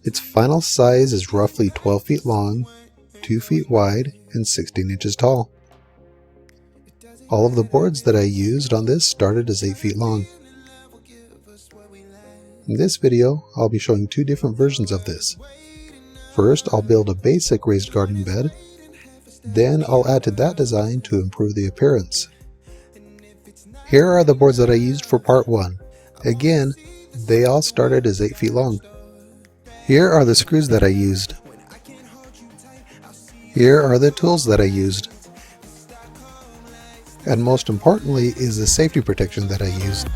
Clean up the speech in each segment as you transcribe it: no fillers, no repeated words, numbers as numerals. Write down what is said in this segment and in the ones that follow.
Its final size is roughly 12 feet long, 2 feet wide, and 16 inches tall. All of the boards that I used on this started as 8 feet long. In this video, I'll be showing two different versions of this. First, I'll build a basic raised garden bed. Then I'll add to that design to improve the appearance. Here are the boards that I used for part 1. Again, they all started as 8 feet long. Here are the screws that I used. Here are the tools that I used. And most importantly is the safety protection that I used.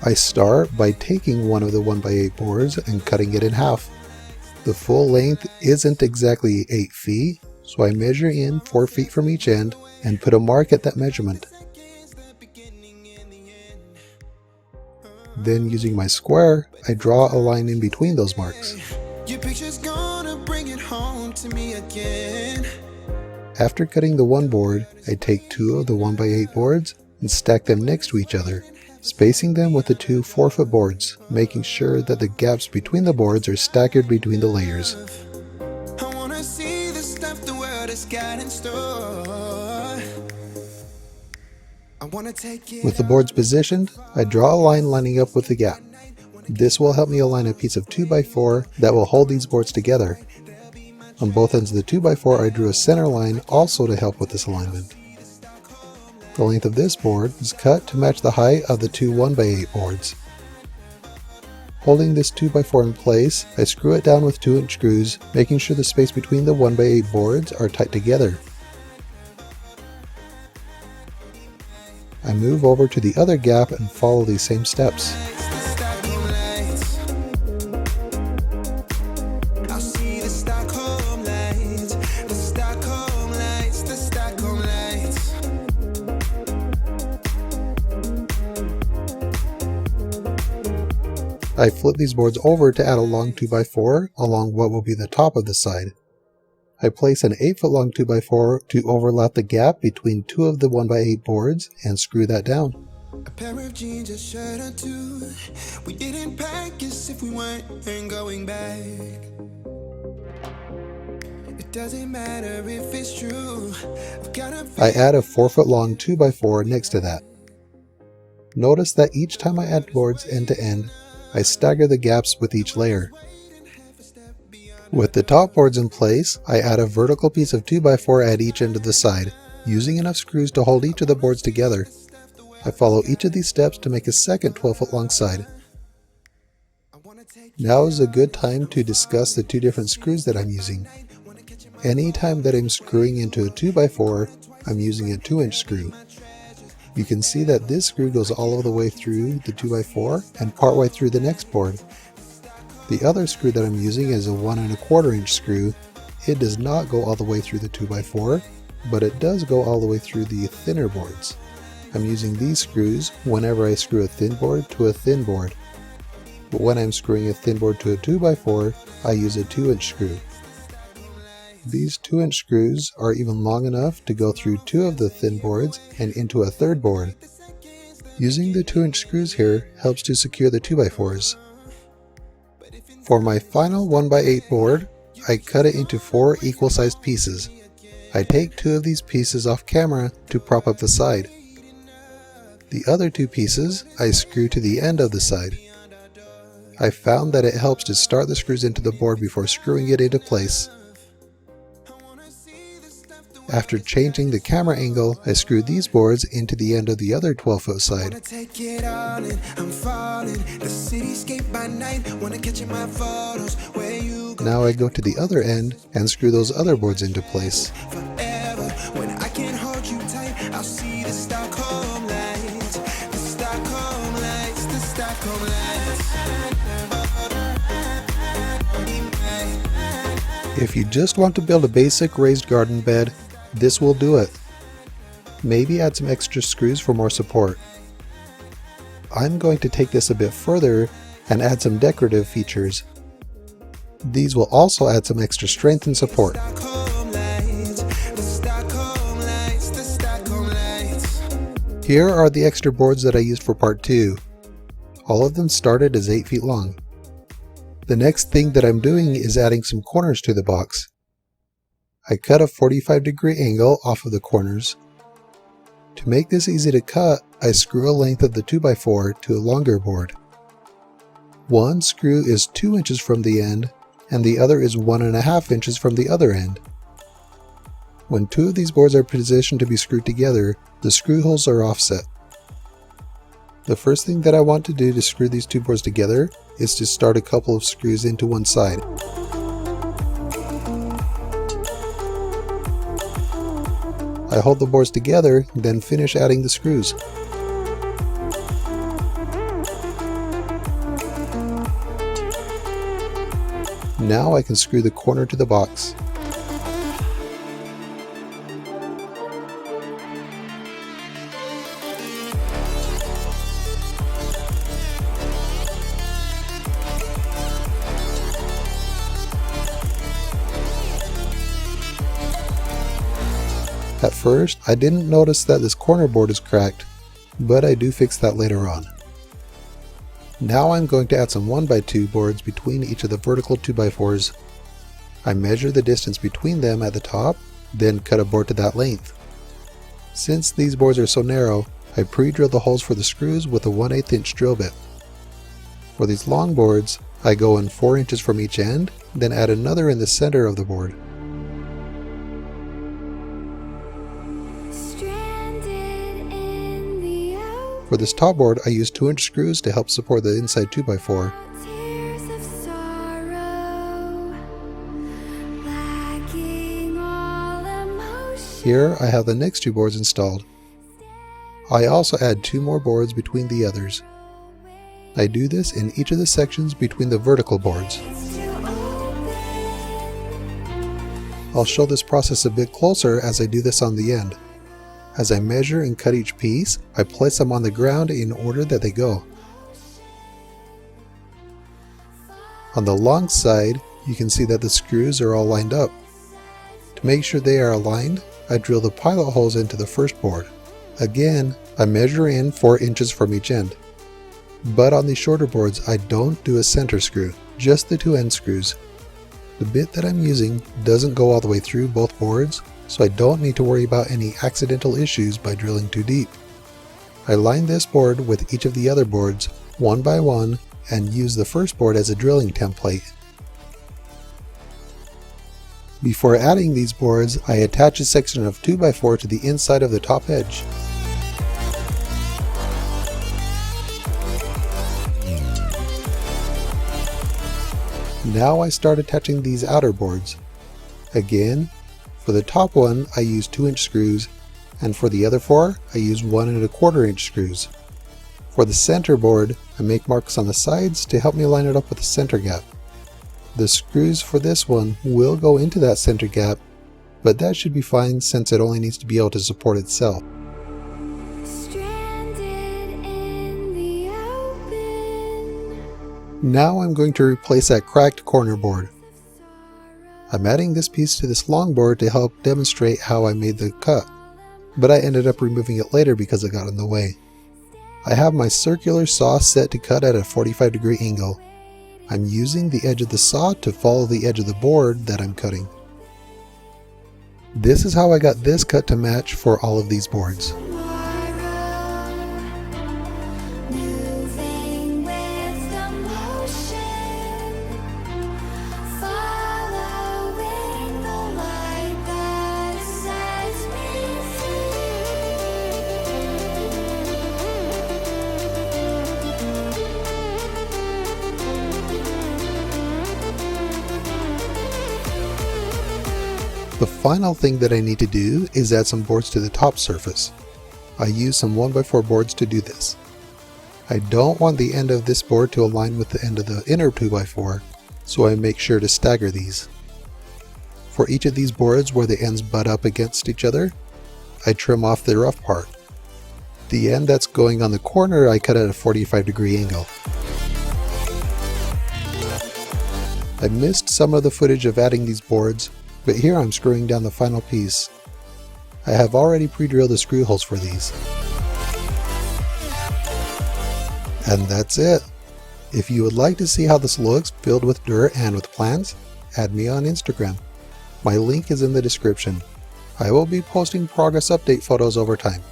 I start by taking one of the 1x8 boards and cutting it in half. The full length isn't exactly 8 feet, so I measure in 4 feet from each end and put a mark at that measurement. Then using my square, I draw a line in between those marks. After cutting the one board, I take two of the 1x8 boards and stack them next to each other, spacing them with the two 4-foot boards, making sure that the gaps between the boards are staggered between the layers. With the boards positioned, I draw a line lining up with the gap. This will help me align a piece of 2x4 that will hold these boards together. On both ends of the 2x4 I drew a center line also to help with this alignment. The length of this board is cut to match the height of the two 1x8 boards. Holding this 2x4 in place, I screw it down with 2-inch screws, making sure the space between the 1x8 boards are tight together. I move over to the other gap and follow these same steps. I flip these boards over to add a long 2x4 along what will be the top of the side. I place an 8-foot long 2x4 to overlap the gap between two of the 1x8 boards and screw that down. A pair of jeans, a shirt or two. We didn't pack as if we weren't going back. It doesn't matter if it's true. I add a 4-foot long 2x4 next to that. Notice that each time I add boards end to end, I stagger the gaps with each layer. With the top boards in place, I add a vertical piece of 2x4 at each end of the side, using enough screws to hold each of the boards together. I follow each of these steps to make a second 12-foot long side. Now is a good time to discuss the two different screws that I'm using. Anytime that I'm screwing into a 2x4, I'm using a 2-inch screw. You can see that this screw goes all of the way through the 2x4 and partway through the next board. The other screw that I'm using is a 1 1/4 inch screw. It does not go all the way through the 2x4, but it does go all the way through the thinner boards. I'm using these screws whenever I screw a thin board to a thin board. But when I'm screwing a thin board to a 2x4, I use a 2-inch screw. These 2-inch screws are even long enough to go through two of the thin boards and into a third board. Using the 2-inch screws here helps to secure the 2x4s. For my final 1x8 board, I cut it into 4 equal-sized pieces. I take 2 of these pieces off camera to prop up the side. The other 2 pieces I screw to the end of the side. I found that it helps to start the screws into the board before screwing it into place. After changing the camera angle, I screw these boards into the end of the other 12-foot side. Now I go to the other end and screw those other boards into place. If you just want to build a basic raised garden bed, this will do it. Maybe add some extra screws for more support. I'm going to take this a bit further and add some decorative features. These will also add some extra strength and support. Here are the extra boards that I used for part 2. All of them started as 8 feet long. The next thing that I'm doing is adding some corners to the box. I cut a 45-degree angle off of the corners. To make this easy to cut, I screw a length of the 2x4 to a longer board. One screw is 2 inches from the end, and the other is 1.5 inches from the other end. When two of these boards are positioned to be screwed together, the screw holes are offset. The first thing that I want to do to screw these two boards together is to start a couple of screws into one side. I hold the boards together, then finish adding the screws. Now I can screw the corner to the box. At first, I didn't notice that this corner board is cracked, but I do fix that later on. Now I'm going to add some 1x2 boards between each of the vertical 2x4s. I measure the distance between them at the top, then cut a board to that length. Since these boards are so narrow, I pre-drill the holes for the screws with a 1/8 inch drill bit. For these long boards, I go in 4 inches from each end, then add another in the center of the board. For this top board, I use 2-inch screws to help support the inside 2x4. Here I have the next two boards installed. I also add 2 more boards between the others. I do this in each of the sections between the vertical boards. I'll show this process a bit closer as I do this on the end. As I measure and cut each piece, I place them on the ground in order that they go. On the long side, you can see that the screws are all lined up. To make sure they are aligned, I drill the pilot holes into the first board. Again, I measure in 4 inches from each end. But on these shorter boards, I don't do a center screw, just the 2 end screws. The bit that I'm using doesn't go all the way through both boards, so I don't need to worry about any accidental issues by drilling too deep. I line this board with each of the other boards, one by one, and use the first board as a drilling template. Before adding these boards, I attach a section of 2x4 to the inside of the top edge. Now I start attaching these outer boards. Again, for the top one I use 2-inch screws, and for the other 4 I use 1¼ inch screws. For the center board, I make marks on the sides to help me line it up with the center gap. The screws for this one will go into that center gap, but that should be fine since it only needs to be able to support itself. Now I'm going to replace that cracked corner board. I'm adding this piece to this long board to help demonstrate how I made the cut, but I ended up removing it later because it got in the way. I have my circular saw set to cut at a 45-degree angle. I'm using the edge of the saw to follow the edge of the board that I'm cutting. This is how I got this cut to match for all of these boards. The final thing that I need to do is add some boards to the top surface. I use some 1x4 boards to do this. I don't want the end of this board to align with the end of the inner 2x4, so I make sure to stagger these. For each of these boards where the ends butt up against each other, I trim off the rough part. The end that's going on the corner I cut at a 45-degree angle. I missed some of the footage of adding these boards, but here I'm screwing down the final piece. I have already pre-drilled the screw holes for these. And that's it. If you would like to see how this looks filled with dirt and with plants, add me on Instagram. My link is in the description. I will be posting progress update photos over time.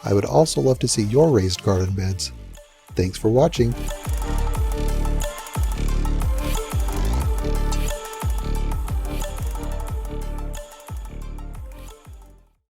I would also love to see your raised garden beds. Thanks for watching.